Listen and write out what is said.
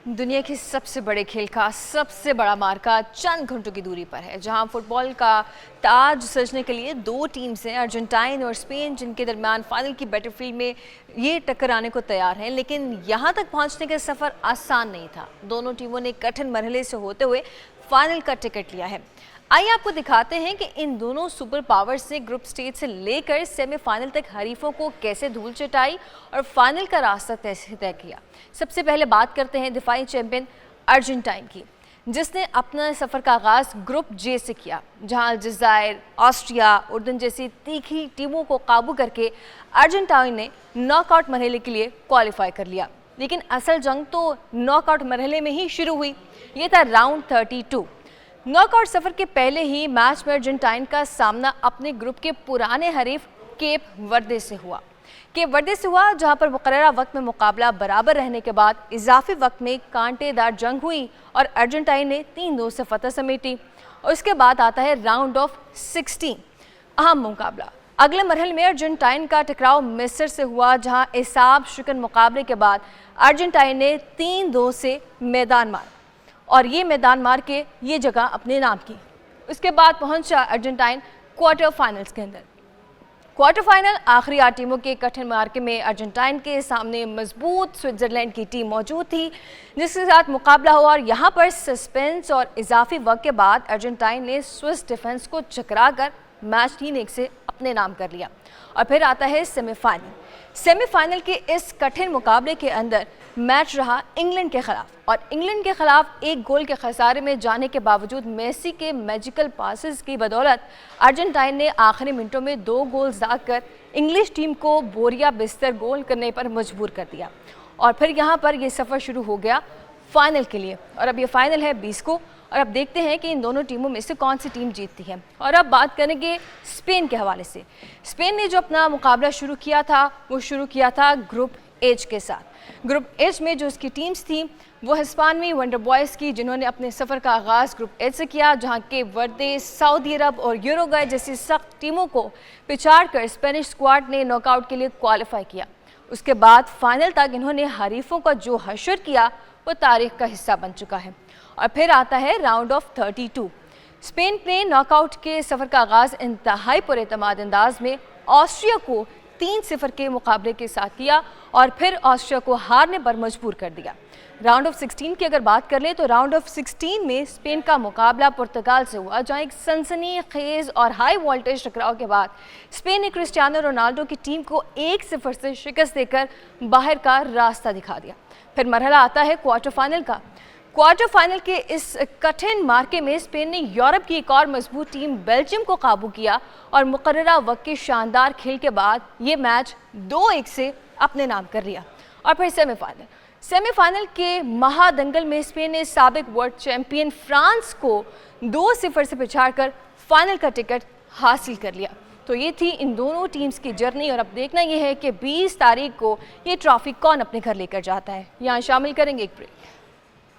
दुनिया के सबसे बड़े खेल का सबसे बड़ा मार्का चंद घंटों की दूरी पर है, जहां फुटबॉल का ताज सजने के लिए दो टीम्स हैं, अर्जेंटाइन और स्पेन, जिनके दरमियान फाइनल की बैटलफील्ड में ये टक्कर आने को तैयार हैं। लेकिन यहां तक पहुंचने का सफ़र आसान नहीं था। दोनों टीमों ने कठिन मरहले से होते हुए फाइनल का टिकट लिया है। आइए आपको दिखाते हैं कि इन दोनों सुपर पावर्स ने ग्रुप स्टेज से लेकर सेमीफाइनल तक हरीफों को कैसे धूल चटाई और फाइनल का रास्ता कैसे तय किया। सबसे पहले बात करते हैं दिफाई चैंपियन अर्जेंटाइन की, जिसने अपना सफ़र का आगाज़ ग्रुप जे से किया, जहां अल्जायर, ऑस्ट्रिया, उर्दन जैसी तीखी टीमों को काबू करके अर्जेंटाइन ने नॉकआउट मरहले के लिए क्वालिफाई कर लिया। लेकिन असल जंग तो नॉकआउट मरहले में ही शुरू हुई। ये था राउंड 32। नॉकआउट सफर के पहले ही मैच में अर्जेंटाइन का सामना अपने ग्रुप के पुराने हरीफ केप वर्दे से हुआ। जहां पर मुकर्ररा वक्त में मुकाबला बराबर रहने के बाद इजाफी वक्त में कांटेदार जंग हुई और अर्जेंटाइन ने 3-2 से फतह समेटी। उसके बाद आता है राउंड ऑफ 16, अहम मुकाबला। अगले मरहले में अर्जेंटाइन का टकराव मिस्र से हुआ, जहां एसाब शिकन मुकाबले के बाद अर्जेंटाइन ने 3-2 से मैदान मारा और ये मैदान मार के ये जगह अपने नाम की। उसके बाद पहुंचा अर्जेंटाइन क्वार्टर फाइनल्स के अंदर। क्वार्टर फाइनल आखिरी 8 टीमों के कठिन मार्के में अर्जेंटाइन के सामने मजबूत स्विट्जरलैंड की टीम मौजूद थी, जिसके साथ मुकाबला हुआ और यहाँ पर सस्पेंस और इजाफी वक्त के बाद अर्जेंटाइन ने स्विस डिफेंस को चकरा कर मैच 3-1 से अपने नाम कर लिया। और फिर आता है सेमीफाइनल के इस कठिन मुकाबले के अंदर मैच रहा इंग्लैंड के खिलाफ और इंग्लैंड के खिलाफ 1 गोल के खसारे में जाने के बावजूद मेसी के मैजिकल पासेस की बदौलत अर्जेंटाइन ने आखिरी मिनटों में 2 गोल दागकर इंग्लिश टीम को बोरिया बिस्तर गोल करने पर मजबूर कर दिया। और फिर यहाँ पर यह सफ़र शुरू हो गया फाइनल के लिए और अब ये फाइनल है 20 को और अब देखते हैं कि इन दोनों टीमों में से कौन सी टीम जीतती है। और अब बात करेंगे स्पेन के हवाले से। स्पेन ने जो अपना मुकाबला शुरू किया था वो शुरू किया था ग्रुप एच के साथ। ग्रुप एच में जो उसकी टीम्स थी वो हिस्पानवी वंडर बॉयज़ की, जिन्होंने अपने सफ़र का आगाज़ ग्रुप एच से किया, जहां के वर्दे, सऊदी अरब और यूरुग्वे जैसी सख्त टीमों को पिछाड़ कर स्पेनिश स्क्वाड ने नॉकआउट के लिए क्वालिफाई किया। उसके बाद फाइनल तक इन्होंने हरीफों का जो हशर किया वो तारीख का हिस्सा बन चुका है। और फिर आता है राउंड ऑफ 32। स्पेन ने नॉकआउट के सफ़र का आगाज़ इंतहाई पुरएतमाद अंदाज में ऑस्ट्रिया को 3-0 के मुकाबले के साथ किया और फिर ऑस्ट्रिया को हारने पर मजबूर कर दिया। राउंड ऑफ 16 की अगर बात कर लें तो राउंड ऑफ 16 में स्पेन का मुकाबला पुर्तगाल से हुआ, जहां एक सनसनीखेज और हाई वोल्टेज टकराव के बाद स्पेन ने क्रिस्टियानो रोनाल्डो की टीम को 1-0 से शिकस्त देकर बाहर का रास्ता दिखा दिया। फिर मरहला आता है क्वार्टर फाइनल का। क्वार्टर फाइनल के इस कठिन मार्के में स्पेन ने यूरोप की एक और मजबूत टीम बेल्जियम को काबू किया और मुकर्ररा वक्त के शानदार खेल के बाद ये मैच 2-1 से अपने नाम कर लिया। और फिर सेमीफाइनल के महादंगल में स्पेन ने साबिक वर्ल्ड चैंपियन फ्रांस को 2-0 से पिछाड़कर फाइनल का टिकट हासिल कर लिया। तो ये थी इन दोनों टीम्स की जर्नी और अब देखना ये है कि 20 तारीख को ये ट्रॉफी कौन अपने घर लेकर जाता है। यहाँ शामिल करेंगे एक ब्रेक।